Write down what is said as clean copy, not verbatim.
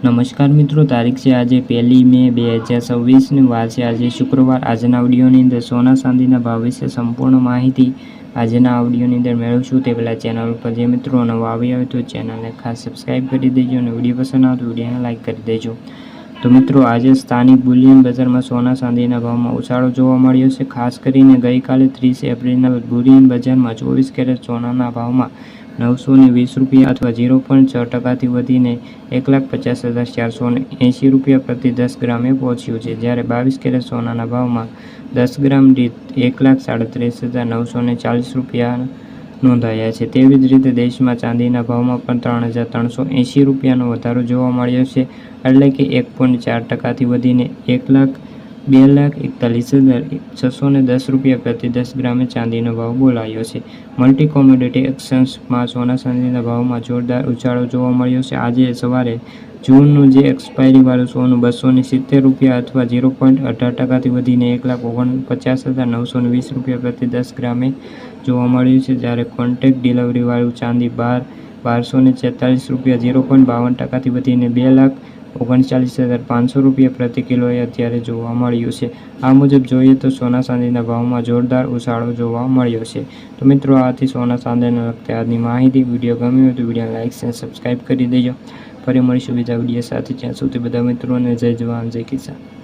નમસ્કાર મિત્રો, તારીખ છે આજે 1 મે 2026 વાર છે આજે શુક્રવાર। આજના વિડીયોની અંદર સોના ચાંદીના ભાવ વિશે સંપૂર્ણ માહિતી આજના વિડીયોની અંદર મેળવશું। તે પહેલાં ચેનલ ઉપર જે મિત્રો નવા આવ્યા હોય તો ચેનલને ખાસ સબસ્ક્રાઈબ કરી દેજો અને વિડીયો પસંદ આવે તો વિડીયોને લાઇક કરી દેજો। તો મિત્રો, આજે સ્થાનિક બુલિયન બજારમાં સોના ચાંદીના ભાવમાં ઉછાળો જોવા મળ્યો છે। ખાસ કરીને ગઈકાલે 30 એપ્રિલના બુલિયન બજારમાં 24 કેરેટ સોનાના ભાવમાં 920 રૂપિયા અથવા 0.6% વધીને 1,50,480 રૂપિયા પ્રતિ 10 ગ્રામે પહોંચ્યું છે, જ્યારે 22 કેરેટ સોનાના ભાવમાં 10 ગ્રામ દીઠ 1,37,940 રૂપિયા નોંધાયા છે। તેવી જ રીતે દેશમાં ચાંદીના ભાવમાં પણ 3,380 રૂપિયાનો વધારો જોવા મળ્યો છે, એટલે કે 1.4%થી વધીને 2,41,610 રૂપિયા પ્રતિ 10 ગ્રામે ચાંદીનો ભાવ બોલાયો છે। મલ્ટી કોમોડિટી એક્સચેન્જમાં સોના ચાંદીના ભાવમાં જોરદાર ઉછાળો જોવા મળ્યો છે। આજે સવારે જૂનનું જે એક્સપાયરીવાળું સોનું 270 રૂપિયા અથવા 0.18%થી વધીને 1,49,920 રૂપિયા પ્રતિ 10 ગ્રામે જોવા મળ્યું છે, જ્યારે કોન્ટ્રાક્ટ ડિલિવરીવાળું ચાંદી 1,246 રૂપિયા 0.52%થી વધીને 2,39,500 રૂપિયા પ્રતિ કિલોએ અત્યારે જોવા મળ્યું છે। આ મુજબ જોઈએ તો સોના ચાંદીના ભાવમાં જોરદાર ઉછાળો જોવા મળ્યો છે। તો મિત્રો, આ હતી સોના ચાંદીને લગતી આજની માહિતી। વિડીયો ગમ્યો હોય તો વિડીયોને લાઇક અને સબસ્ક્રાઈબ કરી દેજો। ફરી મળીશું બીજા વિડીયો સાથે, ત્યાં સુધી બધા મિત્રોને જય જવાન જય કિસાન।